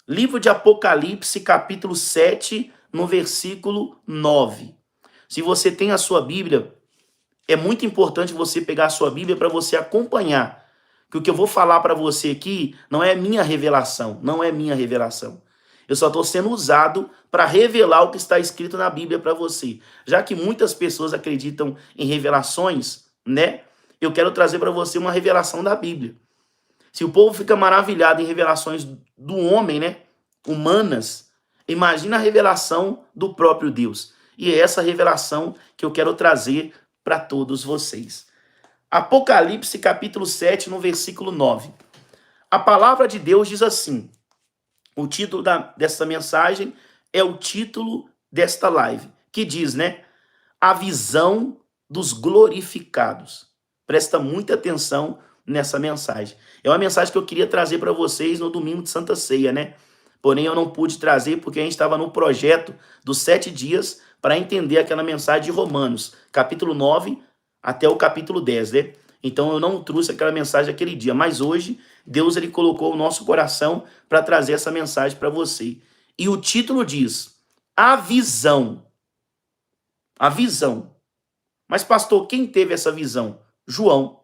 Livro de Apocalipse, capítulo 7, no versículo 9. Se você tem a sua Bíblia, é muito importante você pegar a sua Bíblia para você acompanhar. Que o que eu vou falar para você aqui não é minha revelação, não é minha revelação. Eu só estou sendo usado para revelar o que está escrito na Bíblia para você. Já que muitas pessoas acreditam em revelações, né? Eu quero trazer para você uma revelação da Bíblia. Se o povo fica maravilhado em revelações do homem, né? Humanas, imagina a revelação do próprio Deus. E é essa revelação que eu quero trazer para todos vocês. Apocalipse capítulo 7, no versículo 9. A palavra de Deus diz assim, o título dessa mensagem é o título desta live, que diz, né? A visão dos glorificados. Presta muita atenção nessa mensagem. É uma mensagem que eu queria trazer para vocês no domingo de Santa Ceia, né? Porém, eu não pude trazer porque a gente estava no projeto dos 7 dias para entender aquela mensagem de Romanos, capítulo 9 até o capítulo 10, né? Então, eu não trouxe aquela mensagem aquele dia, mas hoje, Deus ele colocou o nosso coração para trazer essa mensagem para você. E o título diz, a visão. A visão. Mas, pastor, quem teve essa visão? João.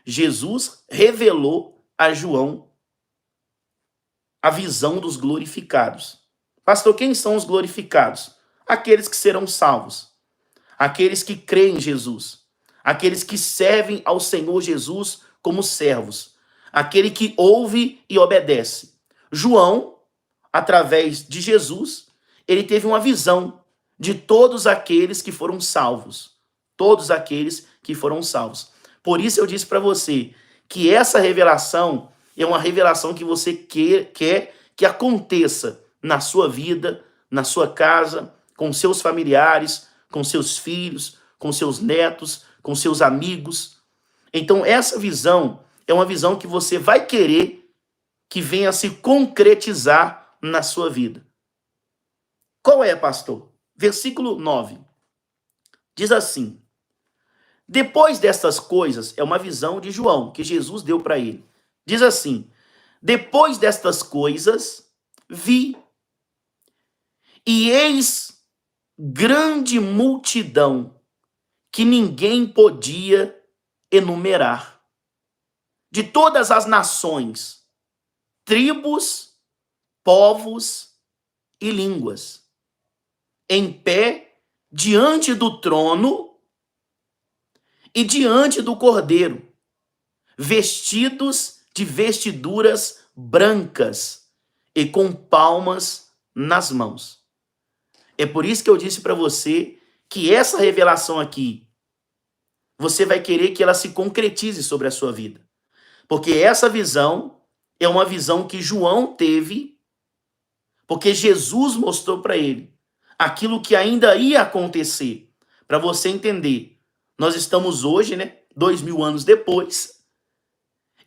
Jesus revelou a João a visão dos glorificados. Pastor, quem são os glorificados? Aqueles que serão salvos. Aqueles que creem em Jesus. Aqueles que servem ao Senhor Jesus como servos. Aquele que ouve e obedece. João, através de Jesus, ele teve uma visão de todos aqueles que foram salvos. Todos aqueles que foram salvos. Por isso eu disse para você que essa revelação é uma revelação que você quer que aconteça na sua vida, na sua casa, com seus familiares, com seus filhos, com seus netos, com seus amigos. Então essa visão é uma visão que você vai querer que venha se concretizar na sua vida. Qual é, pastor? Versículo 9. Diz assim: depois destas coisas, é uma visão de João, que Jesus deu para ele. Diz assim, depois destas coisas, vi, e eis grande multidão, que ninguém podia enumerar, de todas as nações, tribos, povos e línguas, em pé diante do trono e diante do Cordeiro, vestidos de vestiduras brancas e com palmas nas mãos. É por isso que eu disse para você que essa revelação aqui, você vai querer que ela se concretize sobre a sua vida. Porque essa visão é uma visão que João teve, porque Jesus mostrou para ele aquilo que ainda ia acontecer. Para você entender, nós estamos hoje, né, 2000 anos depois,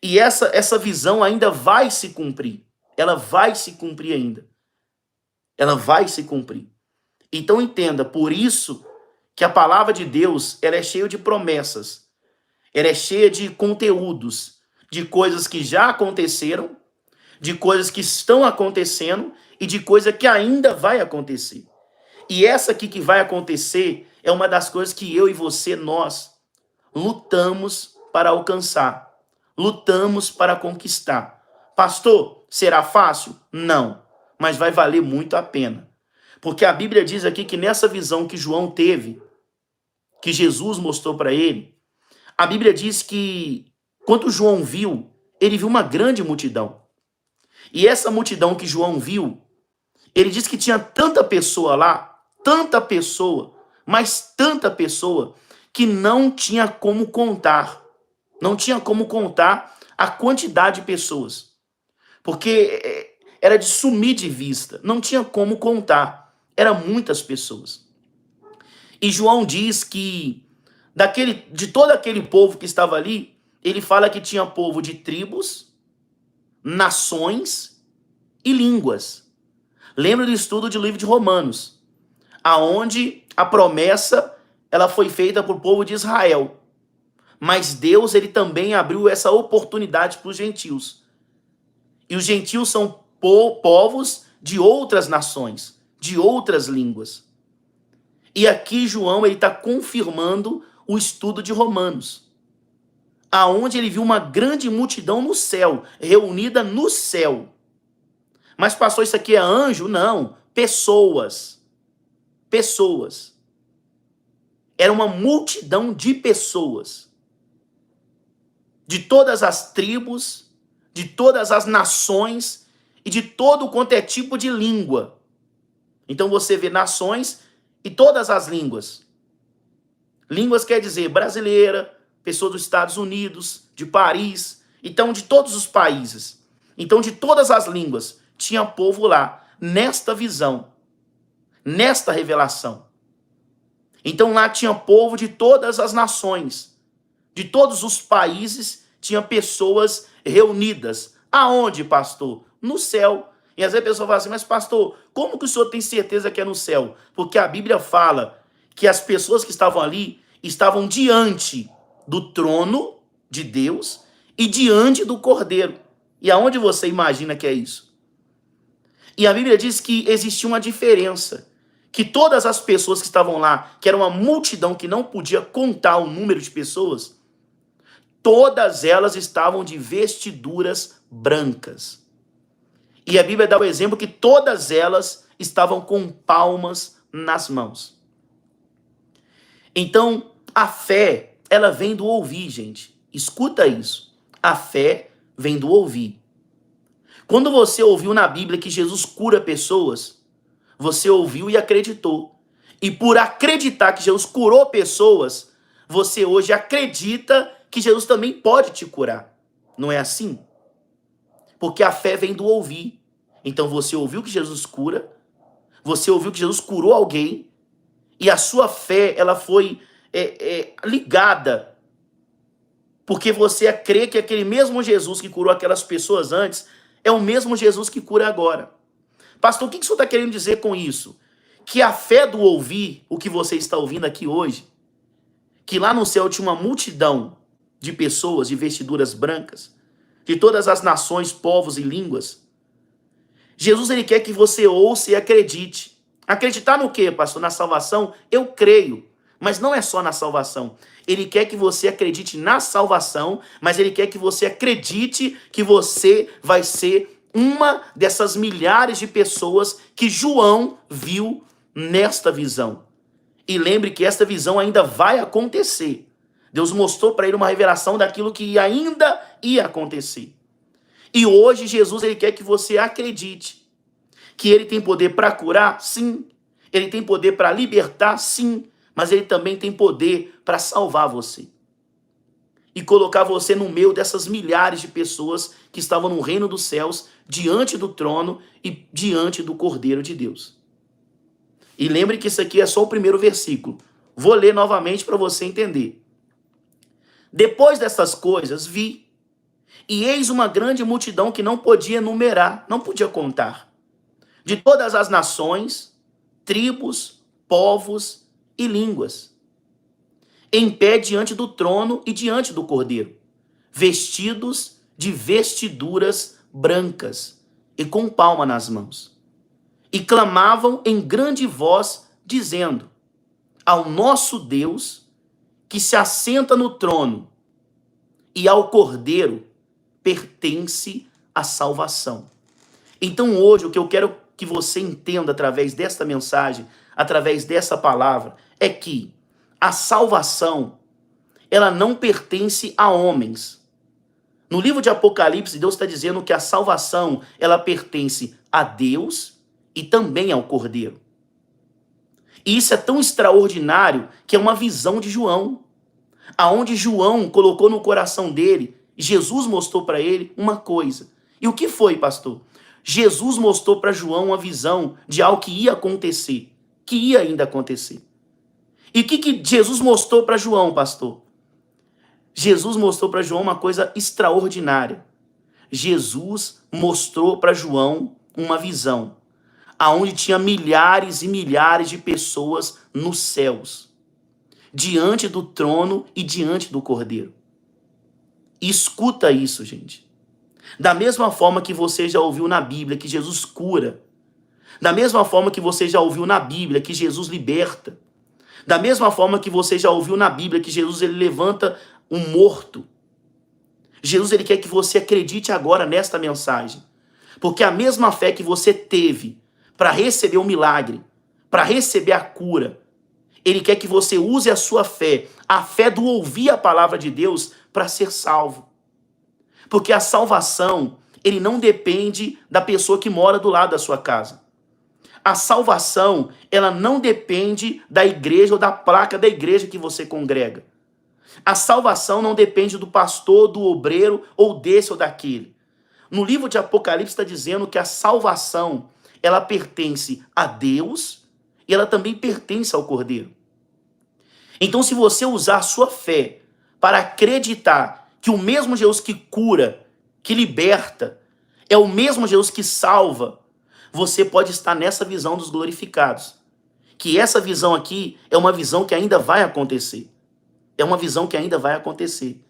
e essa visão ainda vai se cumprir. Ela vai se cumprir ainda. Ela vai se cumprir. Então entenda, por isso que a palavra de Deus, ela é cheia de promessas. Ela é cheia de conteúdos, de coisas que já aconteceram, de coisas que estão acontecendo e de coisa que ainda vai acontecer. E essa aqui que vai acontecer é uma das coisas que eu e você, nós, lutamos para alcançar. Lutamos para conquistar. Pastor, será fácil? Não, mas vai valer muito a pena. Porque a Bíblia diz aqui que nessa visão que João teve, que Jesus mostrou para ele, a Bíblia diz que quando João viu, ele viu uma grande multidão. E essa multidão que João viu, ele diz que tinha tanta pessoa lá, tanta pessoa, mas tanta pessoa, que não tinha como contar. Não tinha como contar a quantidade de pessoas. Porque era de sumir de vista. Não tinha como contar. Eram muitas pessoas. E João diz que de todo aquele povo que estava ali, ele fala que tinha povo de tribos, nações e línguas. Lembra do estudo do livro de Romanos, aonde a promessa ela foi feita para o povo de Israel. Mas Deus ele também abriu essa oportunidade para os gentios. E os gentios são povos de outras nações, de outras línguas. E aqui João está confirmando o estudo de Romanos, aonde ele viu uma grande multidão no céu, reunida no céu. Mas pastor, isso aqui é anjo? Não, pessoas. Pessoas. Era uma multidão de pessoas. De todas as tribos, de todas as nações e de todo quanto é tipo de língua. Então você vê nações e todas as línguas. Línguas quer dizer brasileira, pessoa dos Estados Unidos, de Paris, então de todos os países. Então de todas as línguas tinha povo lá, nesta visão, nesta revelação. Então lá tinha povo de todas as nações, de todos os países, tinha pessoas reunidas. Aonde, pastor? No céu. E às vezes a pessoa fala assim, mas pastor, como que o senhor tem certeza que é no céu? Porque a Bíblia fala que as pessoas que estavam ali estavam diante do trono de Deus e diante do Cordeiro. E aonde você imagina que é isso? E a Bíblia diz que existia uma diferença, que todas as pessoas que estavam lá, que era uma multidão que não podia contar o número de pessoas, todas elas estavam de vestiduras brancas. E a Bíblia dá o exemplo que todas elas estavam com palmas nas mãos. Então, a fé, ela vem do ouvir, gente. Escuta isso. A fé vem do ouvir. Quando você ouviu na Bíblia que Jesus cura pessoas, você ouviu e acreditou. E por acreditar que Jesus curou pessoas, você hoje acredita que Jesus também pode te curar. Não é assim? Porque a fé vem do ouvir. Então você ouviu que Jesus cura, você ouviu que Jesus curou alguém, e a sua fé ela foi ligada, porque você crê que aquele mesmo Jesus que curou aquelas pessoas antes é o mesmo Jesus que cura agora. Pastor, o que o senhor está querendo dizer com isso? Que a fé do ouvir, o que você está ouvindo aqui hoje, que lá no céu tinha uma multidão de pessoas de vestiduras brancas, de todas as nações, povos e línguas. Jesus, ele quer que você ouça e acredite. Acreditar no quê, pastor? Na salvação? Eu creio. Mas não é só na salvação. Ele quer que você acredite na salvação, mas ele quer que você acredite que você vai ser uma dessas milhares de pessoas que João viu nesta visão. E lembre que esta visão ainda vai acontecer. Deus mostrou para ele uma revelação daquilo que ainda ia acontecer. E hoje Jesus, ele quer que você acredite que ele tem poder para curar, sim. Ele tem poder para libertar, sim. Mas ele também tem poder para salvar você. E colocar você no meio dessas milhares de pessoas que estavam no reino dos céus, diante do trono e diante do Cordeiro de Deus. E lembre que isso aqui é só o primeiro versículo. Vou ler novamente para você entender. Depois dessas coisas, vi, e eis uma grande multidão que não podia enumerar, não podia contar, de todas as nações, tribos, povos e línguas, em pé diante do trono e diante do Cordeiro, vestidos de vestiduras brancas e com palma nas mãos. E clamavam em grande voz, dizendo: ao nosso Deus, que se assenta no trono, e ao Cordeiro pertence a salvação. Então hoje o que eu quero que você entenda através desta mensagem, através dessa palavra, é que a salvação, ela não pertence a homens. No livro de Apocalipse, Deus está dizendo que a salvação, ela pertence a Deus e também ao Cordeiro. E isso é tão extraordinário que é uma visão de João, aonde João colocou no coração dele, Jesus mostrou para ele uma coisa. E o que foi, pastor? Jesus mostrou para João uma visão de algo que ia acontecer, que ia ainda acontecer. E o que Jesus mostrou para João, pastor? Jesus mostrou para João uma coisa extraordinária. Jesus mostrou para João uma visão, aonde tinha milhares e milhares de pessoas nos céus, diante do trono e diante do Cordeiro. E escuta isso, gente. Da mesma forma que você já ouviu na Bíblia que Jesus cura, da mesma forma que você já ouviu na Bíblia que Jesus liberta, da mesma forma que você já ouviu na Bíblia que Jesus ele levanta um morto, Jesus ele quer que você acredite agora nesta mensagem. Porque a mesma fé que você teve para receber o milagre, para receber a cura, ele quer que você use a sua fé, a fé do ouvir a palavra de Deus para ser salvo. Porque a salvação, ele não depende da pessoa que mora do lado da sua casa. A salvação, ela não depende da igreja ou da placa da igreja que você congrega. A salvação não depende do pastor, do obreiro, ou desse ou daquele. No livro de Apocalipse está dizendo que a salvação, ela pertence a Deus e ela também pertence ao Cordeiro. Então, se você usar a sua fé para acreditar que o mesmo Jesus que cura, que liberta, é o mesmo Jesus que salva, você pode estar nessa visão dos glorificados. Que essa visão aqui é uma visão que ainda vai acontecer. É uma visão que ainda vai acontecer.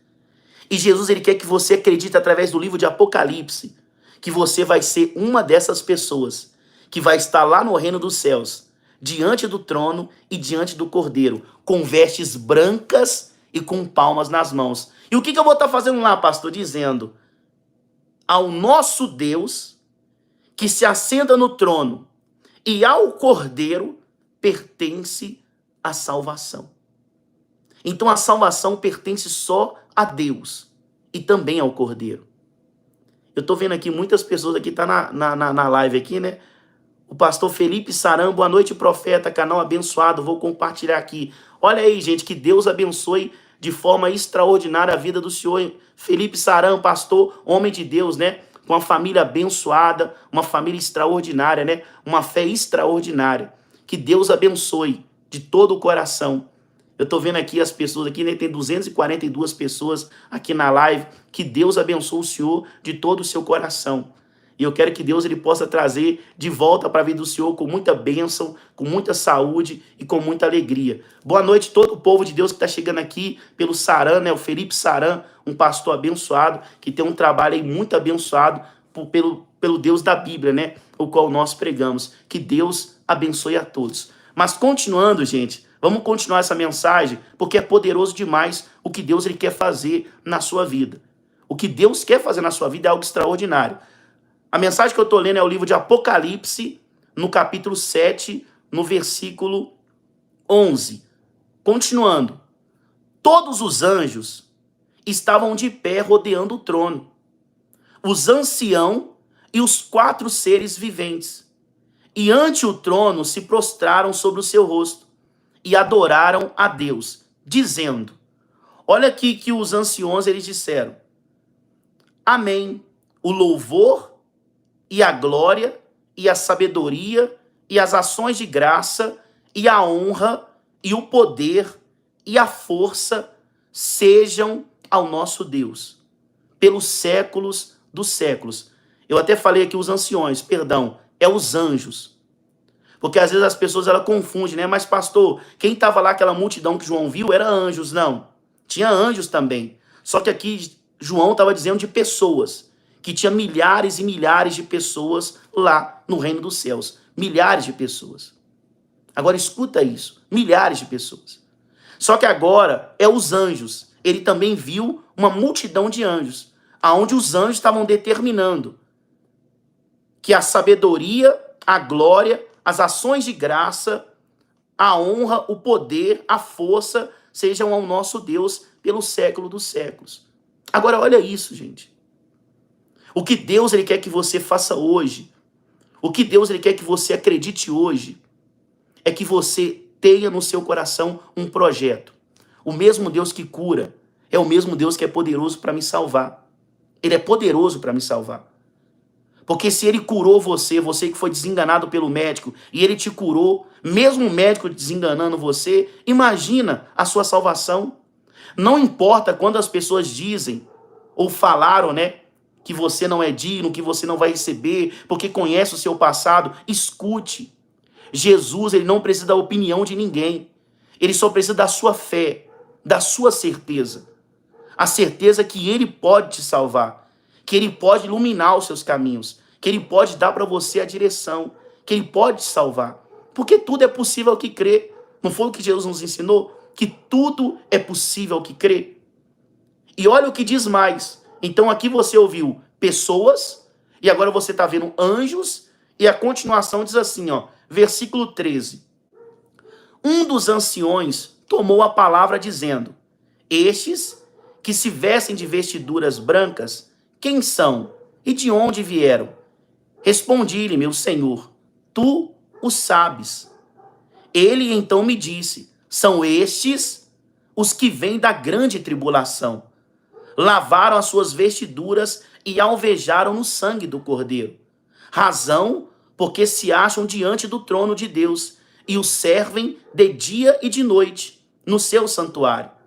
E Jesus ele quer que você acredite através do livro de Apocalipse que você vai ser uma dessas pessoas que vai estar lá no reino dos céus, diante do trono e diante do Cordeiro, com vestes brancas e com palmas nas mãos. E o que eu vou estar fazendo lá, pastor? Dizendo: ao nosso Deus que se assenta no trono e ao Cordeiro pertence a salvação. Então a salvação pertence só a Deus e também ao Cordeiro. Eu tô vendo aqui muitas pessoas aqui, tá na live aqui, né? O pastor Felipe Saram, boa noite, profeta, canal abençoado, vou compartilhar aqui. Olha aí, gente, que Deus abençoe de forma extraordinária a vida do senhor Felipe Saram, pastor, homem de Deus, né? Com uma família abençoada, uma família extraordinária, né? Uma fé extraordinária. Que Deus abençoe de todo o coração. Eu tô vendo aqui as pessoas aqui, né? Tem 242 pessoas aqui na live. Que Deus abençoe o senhor de todo o seu coração. E eu quero que Deus ele possa trazer de volta para a vida do senhor com muita bênção, com muita saúde e com muita alegria. Boa noite a todo o povo de Deus que está chegando aqui pelo Saram, né? O Felipe Saram, um pastor abençoado, que tem um trabalho aí muito abençoado pelo Deus da Bíblia, né? O qual nós pregamos. Que Deus abençoe a todos. Mas continuando, gente, vamos continuar essa mensagem, porque é poderoso demais o que Deus ele quer fazer na sua vida. O que Deus quer fazer na sua vida é algo extraordinário. A mensagem que eu estou lendo é o livro de Apocalipse, no capítulo 7, no versículo 11. Continuando. Todos os anjos estavam de pé rodeando o trono, os anciãos e os 4 seres viventes. E ante o trono se prostraram sobre o seu rosto e adoraram a Deus, dizendo... Olha aqui que os anciãos eles disseram: Amém. O louvor e a glória, e a sabedoria, e as ações de graça, e a honra, e o poder, e a força, sejam ao nosso Deus, pelos séculos dos séculos. Eu até falei aqui os anciões, perdão, é os anjos. Porque às vezes as pessoas ela confundem, né? Mas pastor, quem estava lá, aquela multidão que João viu, era anjos. Não, tinha anjos também. Só que aqui João estava dizendo de pessoas, que tinha milhares e milhares de pessoas lá no reino dos céus. Milhares de pessoas. Agora escuta isso, milhares de pessoas. Só que agora é os anjos. Ele também viu uma multidão de anjos, aonde os anjos estavam determinando que a sabedoria, a glória, as ações de graça, a honra, o poder, a força sejam ao nosso Deus pelo século dos séculos. Agora olha isso, gente. O que Deus ele quer que você faça hoje, o que Deus ele quer que você acredite hoje, é que você tenha no seu coração um projeto. O mesmo Deus que cura é o mesmo Deus que é poderoso para me salvar. Ele é poderoso para me salvar. Porque se ele curou você, você que foi desenganado pelo médico, e ele te curou, mesmo o médico desenganando você, imagina a sua salvação. Não importa quando as pessoas dizem, ou falaram, né, que você não é digno, que você não vai receber, porque conhece o seu passado, escute. Jesus, ele não precisa da opinião de ninguém. Ele só precisa da sua fé, da sua certeza. A certeza que ele pode te salvar, que ele pode iluminar os seus caminhos, que ele pode dar para você a direção, que ele pode te salvar. Porque tudo é possível ao que crê. Não foi o que Jesus nos ensinou? Que tudo é possível ao que crê. E olha o que diz mais. Então aqui você ouviu pessoas, e agora você está vendo anjos, e a continuação diz assim, ó, versículo 13. Um dos anciões tomou a palavra dizendo: estes que se vestem de vestiduras brancas, quem são e de onde vieram? Respondi-lhe, meu senhor, tu o sabes. Ele então me disse: são estes os que vêm da grande tribulação. Lavaram as suas vestiduras e alvejaram no sangue do Cordeiro. Razão porque se acham diante do trono de Deus e o servem de dia e de noite no seu santuário.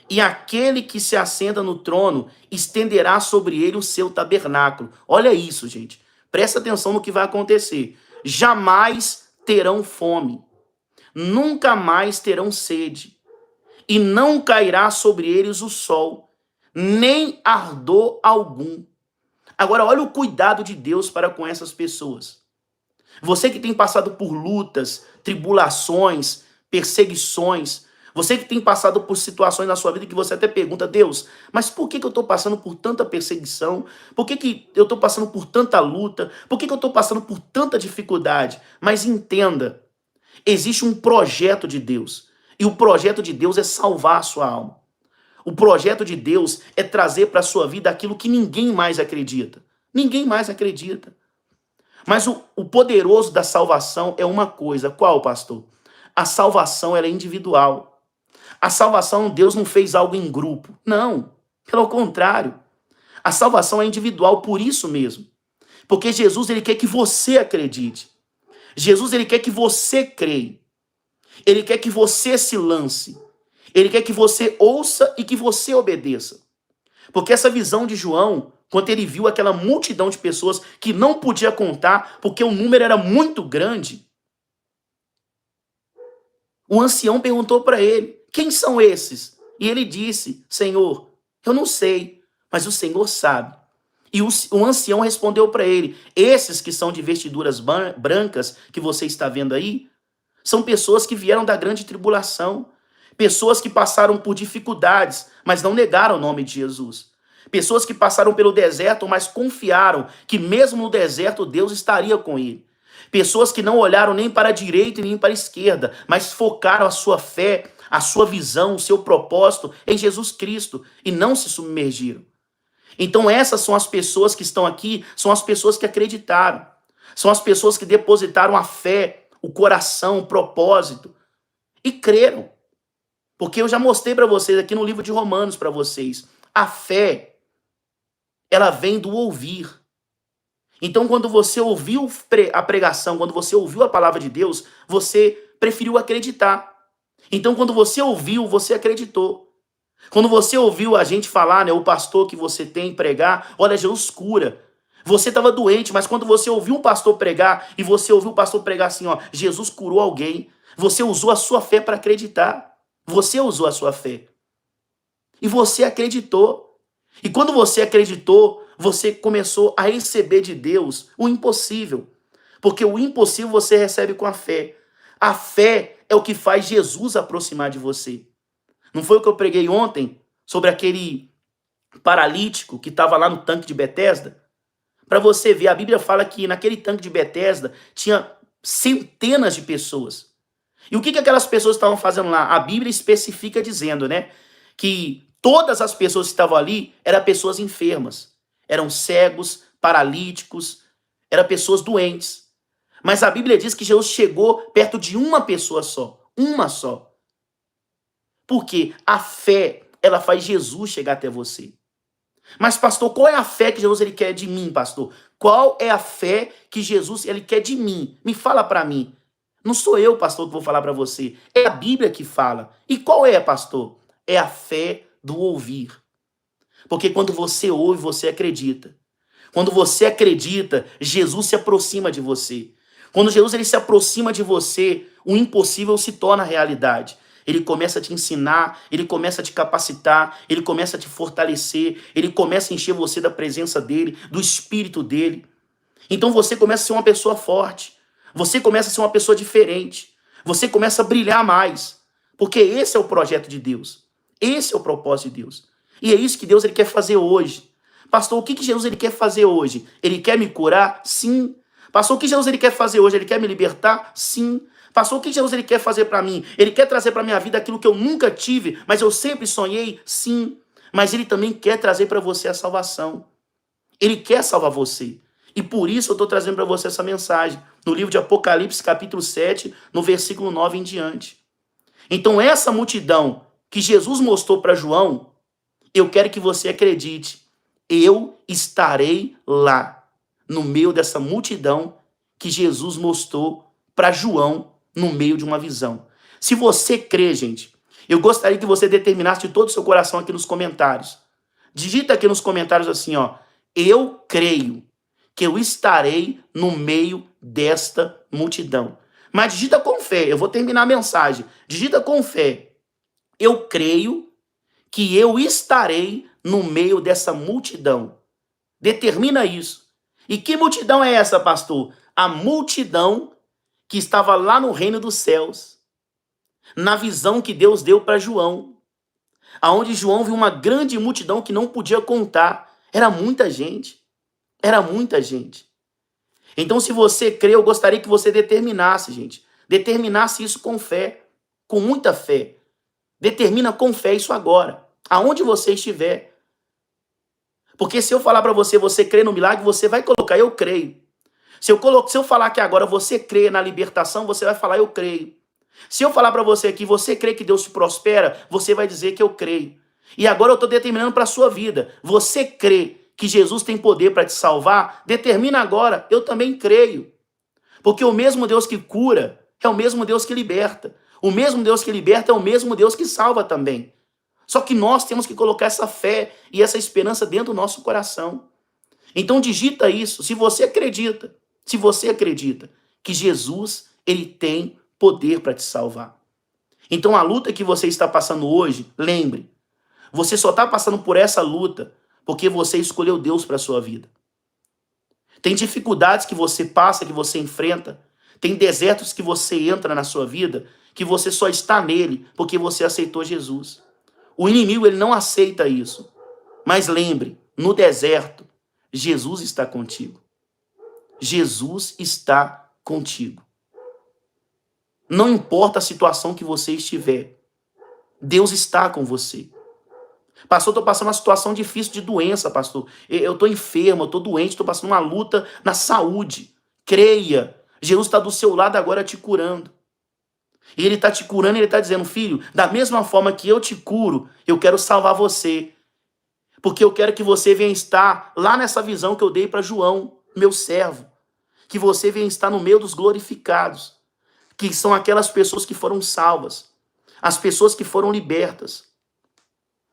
E aquele que se assenta no trono estenderá sobre ele o seu tabernáculo. Olha isso, gente. Presta atenção no que vai acontecer. Jamais terão fome, nunca mais terão sede, e não cairá sobre eles o sol, nem ardor algum. Agora, olha o cuidado de Deus para com essas pessoas. Você que tem passado por lutas, tribulações, perseguições, você que tem passado por situações na sua vida que você até pergunta: Deus, mas por que eu estou passando por tanta perseguição? Por que eu estou passando por tanta luta? Por que eu estou passando por tanta dificuldade? Mas entenda, existe um projeto de Deus. E o projeto de Deus é salvar a sua alma. O projeto de Deus é trazer para a sua vida aquilo que ninguém mais acredita. Ninguém mais acredita. Mas o poderoso da salvação é uma coisa. Qual, pastor? A salvação ela é individual. A salvação, Deus não fez algo em grupo. Não, pelo contrário. A salvação é individual por isso mesmo. Porque Jesus ele quer que você acredite. Jesus ele quer que você creia. Ele quer que você se lance. Ele quer que você ouça e que você obedeça. Porque essa visão de João, quando ele viu aquela multidão de pessoas que não podia contar, porque o número era muito grande, o ancião perguntou para ele: quem são esses? E ele disse: Senhor, eu não sei, mas o Senhor sabe. E o ancião respondeu para ele: esses que são de vestiduras brancas, que você está vendo aí, são pessoas que vieram da grande tribulação. Pessoas que passaram por dificuldades, mas não negaram o nome de Jesus. Pessoas que passaram pelo deserto, mas confiaram que mesmo no deserto Deus estaria com ele. Pessoas que não olharam nem para a direita nem para a esquerda, mas focaram a sua fé, a sua visão, o seu propósito em Jesus Cristo e não se submergiram. Então essas são as pessoas que estão aqui, são as pessoas que acreditaram. São as pessoas que depositaram a fé, o coração, o propósito e creram. Porque eu já mostrei para vocês aqui no livro de Romanos para vocês. A fé, ela vem do ouvir. Então, quando você ouviu a pregação, quando você ouviu a palavra de Deus, você preferiu acreditar. Então, quando você ouviu, você acreditou. Quando você ouviu a gente falar, né, o pastor que você tem pregar, olha, Jesus cura. Você estava doente, mas quando você ouviu o pastor pregar, e você ouviu o pastor pregar assim, ó, Jesus curou alguém, você usou a sua fé para acreditar. Você usou a sua fé. E você acreditou. E quando você acreditou, você começou a receber de Deus o impossível. Porque o impossível você recebe com a fé. A fé é o que faz Jesus aproximar de você. Não foi o que eu preguei ontem sobre aquele paralítico que estava lá no tanque de Betesda? Para você ver, a Bíblia fala que naquele tanque de Betesda tinha centenas de pessoas. E o que aquelas pessoas estavam fazendo lá? A Bíblia especifica dizendo, né, que todas as pessoas que estavam ali eram pessoas enfermas. Eram cegos, paralíticos, eram pessoas doentes. Mas a Bíblia diz que Jesus chegou perto de uma pessoa só. Uma só. Porque a fé, ela faz Jesus chegar até você. Mas, pastor, qual é a fé que Jesus ele quer de mim, pastor? Qual é a fé que Jesus ele quer de mim? Me fala para mim. Não sou eu, pastor, que vou falar para você. É a Bíblia que fala. E qual é, pastor? É a fé do ouvir. Porque quando você ouve, você acredita. Quando você acredita, Jesus se aproxima de você. Quando Jesus ele se aproxima de você, o impossível se torna realidade. Ele começa a te ensinar, ele começa a te capacitar, ele começa a te fortalecer, ele começa a encher você da presença dele, do espírito dele. Então você começa a ser uma pessoa forte, você começa a ser uma pessoa diferente, você começa a brilhar mais, porque esse é o projeto de Deus, esse é o propósito de Deus. E é isso que Deus ele quer fazer hoje. Pastor, o que Jesus ele quer fazer hoje? Ele quer me curar? Sim. Pastor, o que Jesus ele quer fazer hoje? Ele quer me libertar? Sim. Pastor, o que Jesus ele quer fazer para mim? Ele quer trazer para minha vida aquilo que eu nunca tive, mas eu sempre sonhei? Sim. Mas ele também quer trazer para você a salvação. Ele quer salvar você. E por isso eu estou trazendo para você essa mensagem. No livro de Apocalipse, capítulo 7, no versículo 9 em diante. Então essa multidão que Jesus mostrou para João, eu quero que você acredite. Eu estarei lá, no meio dessa multidão que Jesus mostrou para João, no meio de uma visão. Se você crê, gente, eu gostaria que você determinasse de todo o seu coração aqui nos comentários. Digita aqui nos comentários assim, ó. Eu creio que eu estarei no meio desta multidão. Mas digita com fé. Eu vou terminar a mensagem. Digita com fé. Eu creio que eu estarei no meio dessa multidão. Determina isso. E que multidão é essa, pastor? A multidão que estava lá no reino dos céus, na visão que Deus deu para João, aonde João viu uma grande multidão que não podia contar. Era muita gente. Era muita gente. Então, se você crê, eu gostaria que você determinasse, gente. Determinasse isso com fé, com muita fé. Determina com fé isso agora, aonde você estiver. Porque se eu falar para você, você crê no milagre, você vai colocar, eu creio. Se eu falar que agora você crê na libertação, você vai falar, eu creio. Se eu falar para você que você crê que Deus te prospera, você vai dizer que eu creio. E agora eu estou determinando para a sua vida. Você crê que Jesus tem poder para te salvar? Determina agora, eu também creio. Porque o mesmo Deus que cura é o mesmo Deus que liberta. O mesmo Deus que liberta é o mesmo Deus que salva também. Só que nós temos que colocar essa fé e essa esperança dentro do nosso coração. Então digita isso, se você acredita que Jesus, ele tem poder para te salvar. Então a luta que você está passando hoje, lembre, você só está passando por essa luta porque você escolheu Deus para a sua vida. Tem dificuldades que você passa, que você enfrenta, tem desertos que você entra na sua vida, que você só está nele porque você aceitou Jesus. O inimigo ele não aceita isso. Mas lembre, no deserto, Jesus está contigo. Jesus está contigo. Não importa a situação que você estiver, Deus está com você. Pastor, estou passando uma situação difícil de doença, pastor. Eu estou enfermo, eu estou doente, estou passando uma luta na saúde. Creia, Jesus está do seu lado agora te curando. E ele está te curando e ele está dizendo, filho, da mesma forma que eu te curo, eu quero salvar você. Porque eu quero que você venha estar lá nessa visão que eu dei para João, meu servo. Que você venha estar no meio dos glorificados. Que são aquelas pessoas que foram salvas. As pessoas que foram libertas.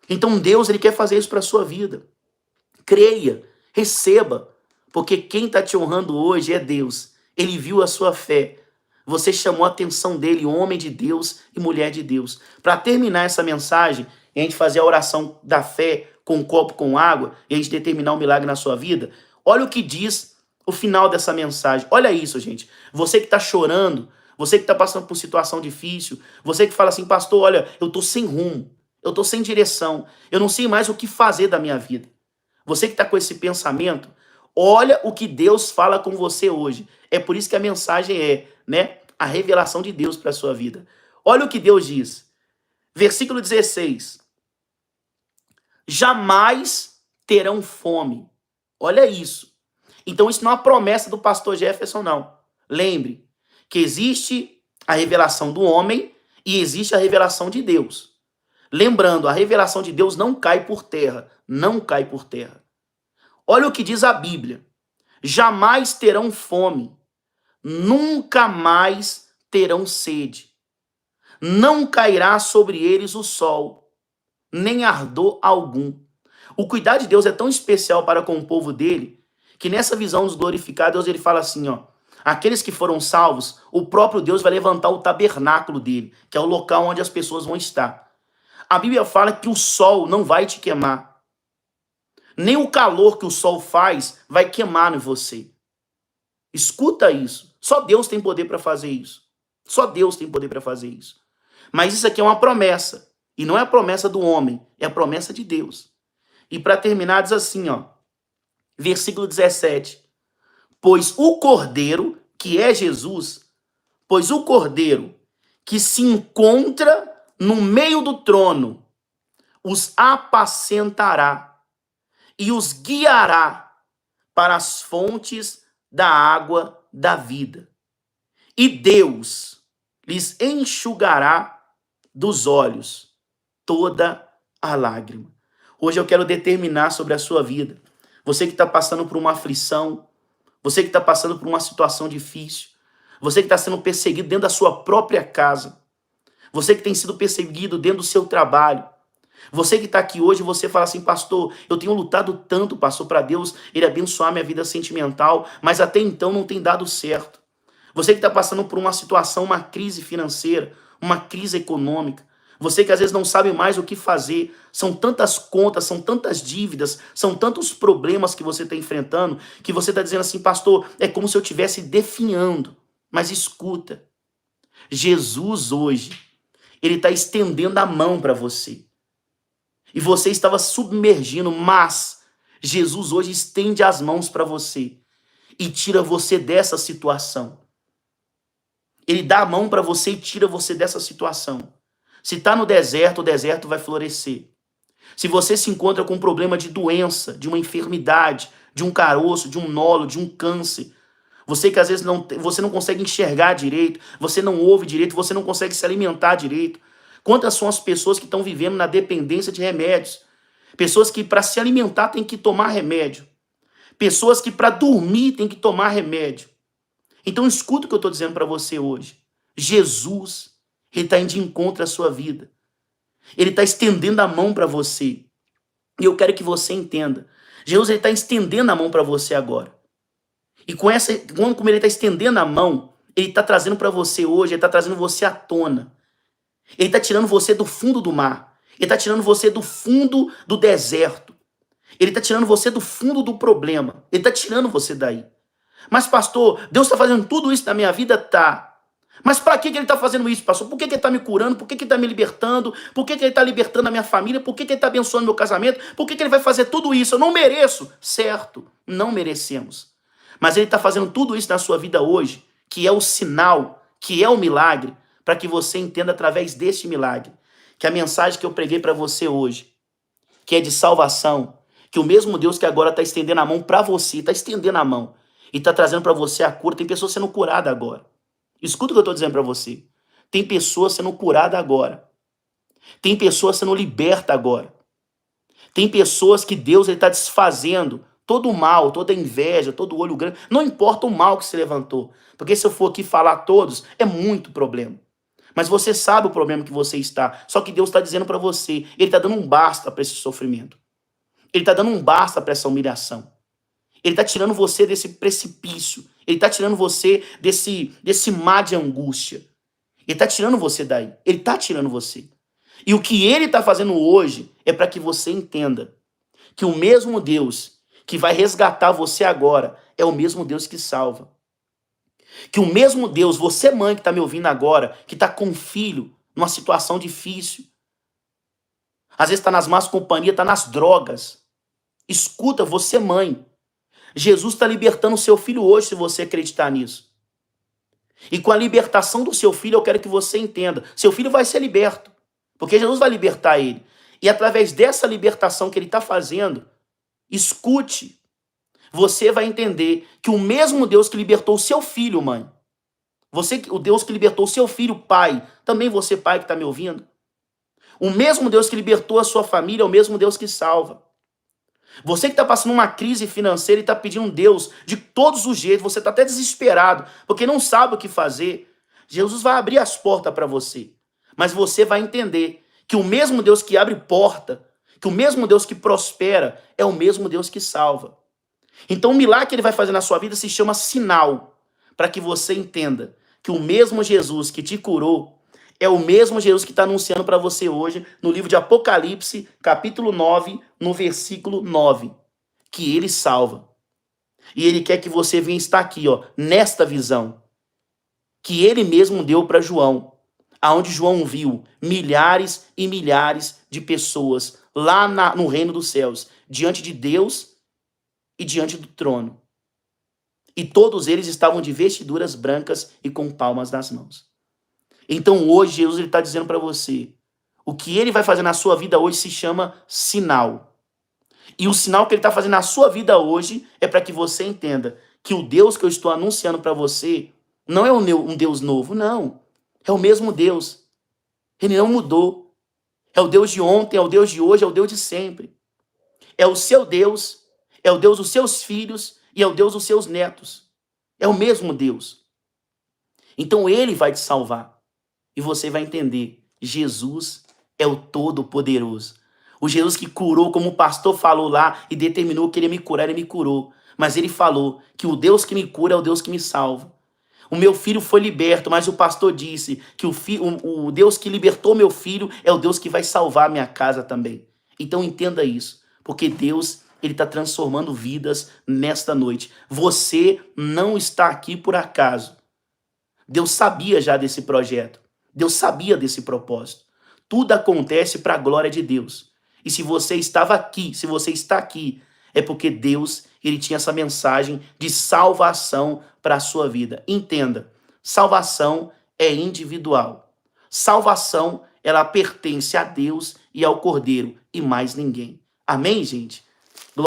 Então Deus ele quer fazer isso para a sua vida. Creia, receba. Porque quem está te honrando hoje é Deus. Ele viu a sua fé. Você chamou a atenção dele, homem de Deus e mulher de Deus. Para terminar essa mensagem, e a gente fazer a oração da fé com um copo com água, e a gente determinar um milagre na sua vida, olha o que diz o final dessa mensagem. Olha isso, gente. Você que está chorando, você que está passando por situação difícil, você que fala assim, pastor, olha, eu estou sem rumo, eu estou sem direção, eu não sei mais o que fazer da minha vida. Você que está com esse pensamento, olha o que Deus fala com você hoje. É por isso que a mensagem é, né, a revelação de Deus para a sua vida. Olha o que Deus diz. Versículo 16. Jamais terão fome. Olha isso. Então isso não é uma promessa do pastor Jefferson, não. Lembre que existe a revelação do homem e existe a revelação de Deus. Lembrando, a revelação de Deus não cai por terra. Não cai por terra. Olha o que diz a Bíblia. Jamais terão fome. Nunca mais terão sede. Não cairá sobre eles o sol, nem ardor algum. O cuidado de Deus é tão especial para com o povo dele, que nessa visão dos glorificados, Deus ele fala assim, ó, Aqueles que foram salvos, o próprio Deus vai levantar o tabernáculo dele, que é o local onde as pessoas vão estar. A Bíblia fala que o sol não vai te queimar. Nem o calor que o sol faz vai queimar em você. Escuta isso. Só Deus tem poder para fazer isso. Só Deus tem poder para fazer isso. Mas isso aqui é uma promessa. E não é a promessa do homem, é a promessa de Deus. E para terminar, diz assim, ó, versículo 17. Pois o Cordeiro, que é Jesus, pois o Cordeiro que se encontra no meio do trono, os apacentará e os guiará para as fontes da água da vida. E Deus lhes enxugará dos olhos toda a lágrima. Hoje eu quero determinar sobre a sua vida. Você que está passando por uma aflição, você que está passando por uma situação difícil, você que está sendo perseguido dentro da sua própria casa, você que tem sido perseguido dentro do seu trabalho, você que está aqui hoje, você fala assim, pastor, eu tenho lutado tanto, pastor, para Deus, Ele abençoar minha vida sentimental, mas até então não tem dado certo. Você que está passando por uma situação, uma crise financeira, uma crise econômica, você que às vezes não sabe mais o que fazer, são tantas contas, são tantas dívidas, são tantos problemas que você está enfrentando, que você está dizendo assim, pastor, é como se eu estivesse definhando. Mas escuta, Jesus hoje, Ele está estendendo a mão para você. E você estava submergindo, mas Jesus hoje estende as mãos para você e tira você dessa situação. Ele dá a mão para você e tira você dessa situação. Se está no deserto, o deserto vai florescer. Se você se encontra com um problema de doença, de uma enfermidade, de um caroço, de um nolo, de um câncer, você que às vezes você não consegue enxergar direito, você não ouve direito, você não consegue se alimentar direito. Quantas são as pessoas que estão vivendo na dependência de remédios? Pessoas que para se alimentar têm que tomar remédio. Pessoas que para dormir têm que tomar remédio. Então escuta o que eu estou dizendo para você hoje. Jesus, Ele está indo de encontro à sua vida. Ele está estendendo a mão para você. E eu quero que você entenda. Jesus está estendendo a mão para você agora. E como Ele está estendendo a mão, Ele está trazendo para você hoje, Ele está trazendo você à tona. Ele está tirando você do fundo do mar. Ele está tirando você do fundo do deserto. Ele está tirando você do fundo do problema. Ele está tirando você daí. Mas, pastor, Deus está fazendo tudo isso na minha vida? Tá. Mas para que Ele está fazendo isso, pastor? Por que Ele está me curando? Por que Ele está me libertando? Por que Ele está libertando a minha família? Por que Ele está abençoando meu casamento? Por que Ele vai fazer tudo isso? Eu não mereço. Certo, não merecemos. Mas Ele está fazendo tudo isso na sua vida hoje, que é o sinal, que é o milagre, para que você entenda através deste milagre, que a mensagem que eu preguei para você hoje, que é de salvação, que o mesmo Deus que agora está estendendo a mão para você, está estendendo a mão, e está trazendo para você a cura. Tem pessoas sendo curadas agora. Escuta o que eu estou dizendo para você. Tem pessoas sendo curadas agora. Tem pessoas sendo libertas agora. Tem pessoas que Deus está desfazendo todo o mal, toda a inveja, todo o olho grande. Não importa o mal que se levantou. Porque se eu for aqui falar todos, é muito problema. Mas você sabe o problema que você está. Só que Deus está dizendo para você, Ele está dando um basta para esse sofrimento. Ele está dando um basta para essa humilhação. Ele está tirando você desse precipício. Ele está tirando você desse mar de angústia. Ele está tirando você daí. Ele está tirando você. E o que Ele está fazendo hoje é para que você entenda que o mesmo Deus que vai resgatar você agora é o mesmo Deus que salva. Que o mesmo Deus, você mãe que está me ouvindo agora, que está com um filho numa situação difícil, às vezes está nas más companhias, está nas drogas. Escuta, você mãe, Jesus está libertando o seu filho hoje, se você acreditar nisso. E com a libertação do seu filho, eu quero que você entenda, seu filho vai ser liberto, porque Jesus vai libertar ele. E através dessa libertação que ele está fazendo, escute, você vai entender que o mesmo Deus que libertou o seu filho, mãe, o Deus que libertou o seu filho, pai, também você, pai, que está me ouvindo, o mesmo Deus que libertou a sua família é o mesmo Deus que salva. Você que está passando uma crise financeira e está pedindo Deus de todos os jeitos, você está até desesperado, porque não sabe o que fazer, Jesus vai abrir as portas para você. Mas você vai entender que o mesmo Deus que abre porta, que o mesmo Deus que prospera, é o mesmo Deus que salva. Então o milagre que Ele vai fazer na sua vida se chama sinal, para que você entenda que o mesmo Jesus que te curou é o mesmo Jesus que está anunciando para você hoje no livro de Apocalipse, capítulo 9, no versículo 9, que ele salva. E ele quer que você venha estar aqui, ó, nesta visão, que ele mesmo deu para João, aonde João viu milhares e milhares de pessoas lá no reino dos céus, diante de Deus e diante do trono. E todos eles estavam de vestiduras brancas e com palmas nas mãos. Então hoje Jesus está dizendo para você, o que ele vai fazer na sua vida hoje se chama sinal. E o sinal que ele está fazendo na sua vida hoje é para que você entenda que o Deus que eu estou anunciando para você não é um Deus novo, não. É o mesmo Deus. Ele não mudou. É o Deus de ontem, é o Deus de hoje, é o Deus de sempre. É o seu Deus, é o Deus dos seus filhos e é o Deus dos seus netos. É o mesmo Deus. Então ele vai te salvar. E você vai entender, Jesus é o Todo-Poderoso. O Jesus que curou, como o pastor falou lá e determinou que ele ia me curar, ele me curou. Mas ele falou que o Deus que me cura é o Deus que me salva. O meu filho foi liberto, mas o pastor disse que o Deus que libertou meu filho é o Deus que vai salvar minha casa também. Então entenda isso, porque Deus, ele está transformando vidas nesta noite. Você não está aqui por acaso. Deus sabia já desse projeto. Deus sabia desse propósito. Tudo acontece para a glória de Deus. E se você estava aqui, se você está aqui, é porque Deus, ele tinha essa mensagem de salvação para a sua vida. Entenda, salvação é individual. Salvação, ela pertence a Deus e ao Cordeiro e mais ninguém. Amém, gente?